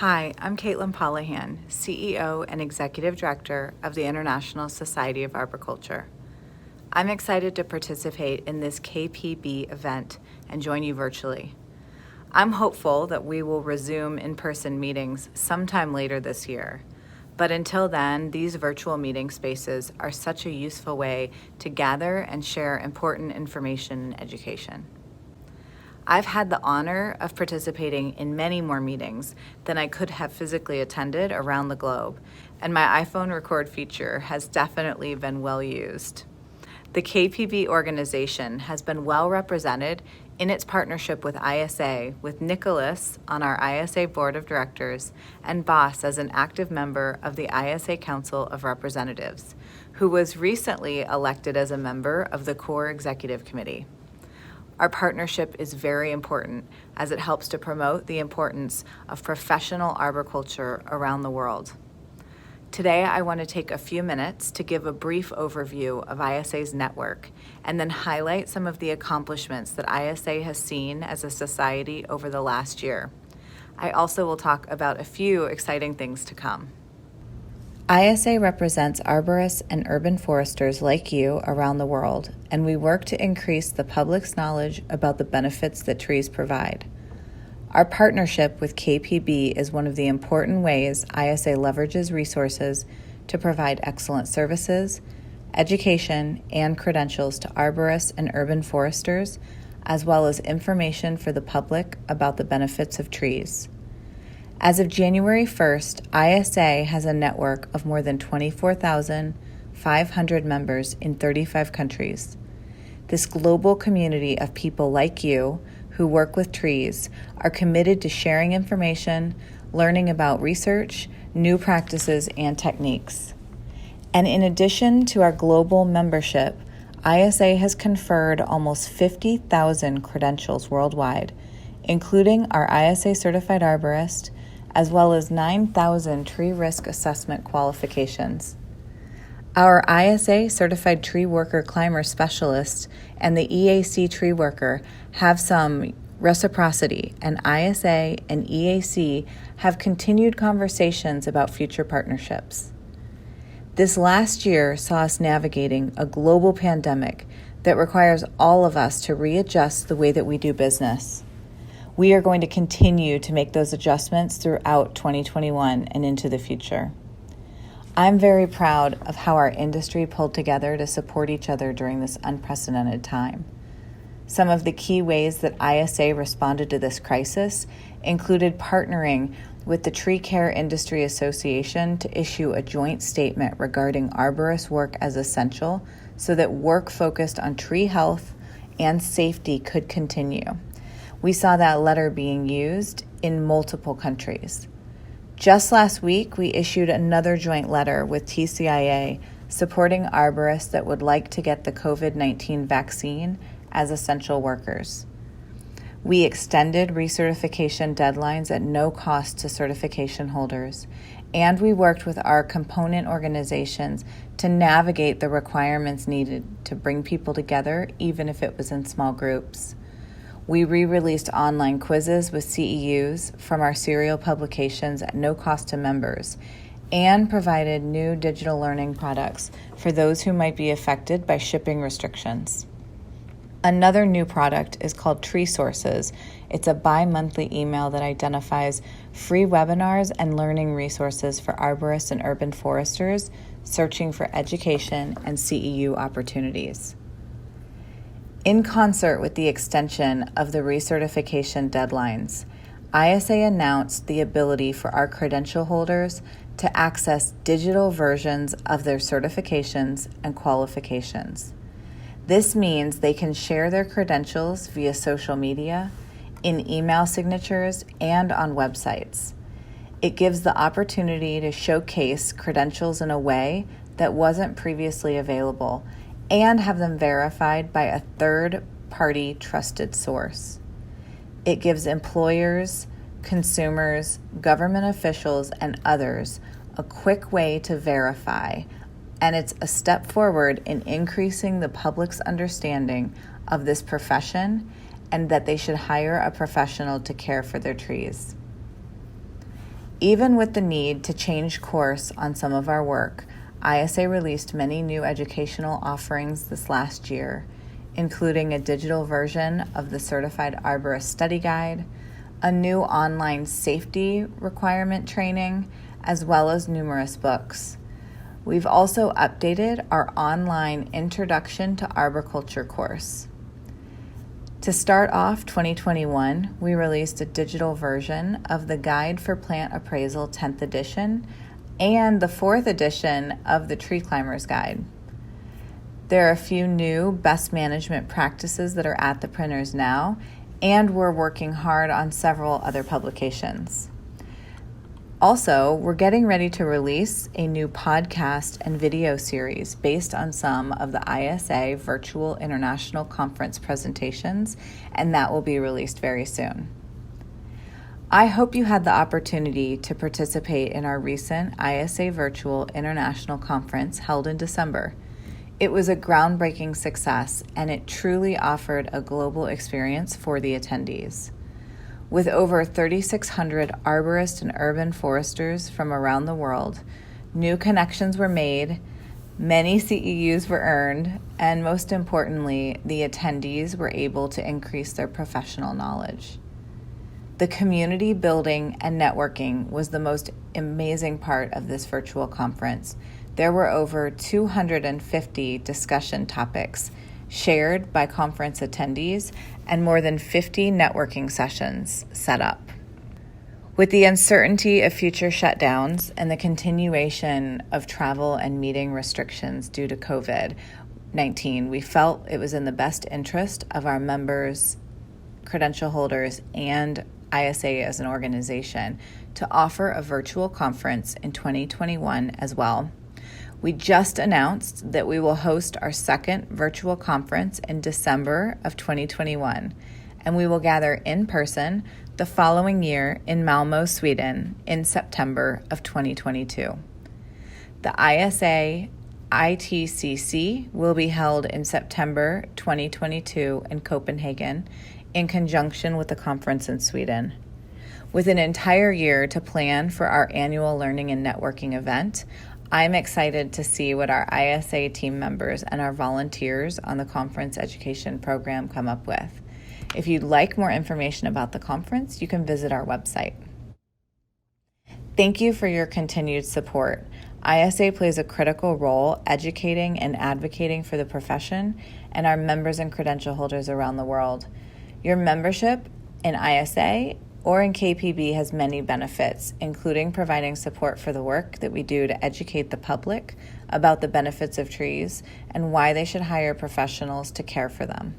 Hi, I'm Caitlyn Pollihan, CEO and Executive Director of the International Society of Arboriculture. I'm excited to participate in this KPB event and join you virtually. I'm hopeful that we will resume in-person meetings sometime later this year, but until then, these virtual meeting spaces are such a useful way to gather and share important information and education. I've had the honor of participating in many more meetings than I could have physically attended around the globe, and my iPhone record feature has definitely been well used. The KPB organization has been well represented in its partnership with ISA, with Nicholas on our ISA Board of Directors and Boss as an active member of the ISA Council of Representatives, who was recently elected as a member of the Core Executive Committee. Our partnership is very important as it helps to promote the importance of professional arboriculture around the world. Today, I want to take a few minutes to give a brief overview of ISA's network and then highlight some of the accomplishments that ISA has seen as a society over the last year. I also will talk about a few exciting things to come. ISA represents arborists and urban foresters like you around the world, and we work to increase the public's knowledge about the benefits that trees provide. Our partnership with KPB is one of the important ways ISA leverages resources to provide excellent services, education, and credentials to arborists and urban foresters, as well as information for the public about the benefits of trees. As of January 1st, ISA has a network of more than 24,500 members in 35 countries. This global community of people like you who work with trees are committed to sharing information, learning about research, new practices, and techniques. And in addition to our global membership, ISA has conferred almost 50,000 credentials worldwide, including our ISA Certified Arborist, as well as 9,000 tree risk assessment qualifications. Our ISA Certified Tree Worker Climber Specialist and the EAC Tree Worker have some reciprocity, and ISA and EAC have continued conversations about future partnerships. This last year saw us navigating a global pandemic that requires all of us to readjust the way that we do business. We are going to continue to make those adjustments throughout 2021 and into the future. I'm very proud of how our industry pulled together to support each other during this unprecedented time. Some of the key ways that ISA responded to this crisis included partnering with the Tree Care Industry Association to issue a joint statement regarding arborist work as essential so that work focused on tree health and safety could continue. We saw that letter being used in multiple countries. Just last week, we issued another joint letter with TCIA supporting arborists that would like to get the COVID-19 vaccine as essential workers. We extended recertification deadlines at no cost to certification holders, and we worked with our component organizations to navigate the requirements needed to bring people together, even if it was in small groups. We re-released online quizzes with CEUs from our serial publications at no cost to members and provided new digital learning products for those who might be affected by shipping restrictions. Another new product is called Tree Sources. It's a bi-monthly email that identifies free webinars and learning resources for arborists and urban foresters searching for education and CEU opportunities. In concert with the extension of the recertification deadlines, ISA announced the ability for our credential holders to access digital versions of their certifications and qualifications. This means they can share their credentials via social media, in email signatures, and on websites. It gives the opportunity to showcase credentials in a way that wasn't previously available and have them verified by a third-party trusted source. It gives employers, consumers, government officials, and others a quick way to verify, and it's a step forward in increasing the public's understanding of this profession and that they should hire a professional to care for their trees. Even with the need to change course on some of our work, ISA released many new educational offerings this last year, including a digital version of the Certified Arborist Study Guide, a new online safety requirement training, as well as numerous books. We've also updated our online Introduction to Arboriculture course. To start off 2021, we released a digital version of the Guide for Plant Appraisal 10th edition and the 4th edition of the Tree Climber's Guide. There are a few new best management practices that are at the printers now, and we're working hard on several other publications. Also, we're getting ready to release a new podcast and video series based on some of the ISA Virtual International Conference presentations, and that will be released very soon. I hope you had the opportunity to participate in our recent ISA Virtual International Conference held in December. It was a groundbreaking success, and it truly offered a global experience for the attendees. With over 3,600 arborists and urban foresters from around the world, new connections were made, many CEUs were earned, and most importantly, the attendees were able to increase their professional knowledge. The community building and networking was the most amazing part of this virtual conference. There were over 250 discussion topics shared by conference attendees and more than 50 networking sessions set up. With the uncertainty of future shutdowns and the continuation of travel and meeting restrictions due to COVID-19, we felt it was in the best interest of our members, credential holders, and ISA as an organization to offer a virtual conference in 2021 as well. We just announced that we will host our second virtual conference in December of 2021, and we will gather in person the following year in Malmö, Sweden in September of 2022. The ISA ITCC will be held in September 2022 in Copenhagen in conjunction with the conference in Sweden. With an entire year to plan for our annual learning and networking event, I'm excited to see what our ISA team members and our volunteers on the conference education program come up with. If you'd like more information about the conference, you can visit our website. Thank you for your continued support. ISA plays a critical role educating and advocating for the profession and our members and credential holders around the world. Your membership in ISA or in KPB has many benefits, including providing support for the work that we do to educate the public about the benefits of trees and why they should hire professionals to care for them.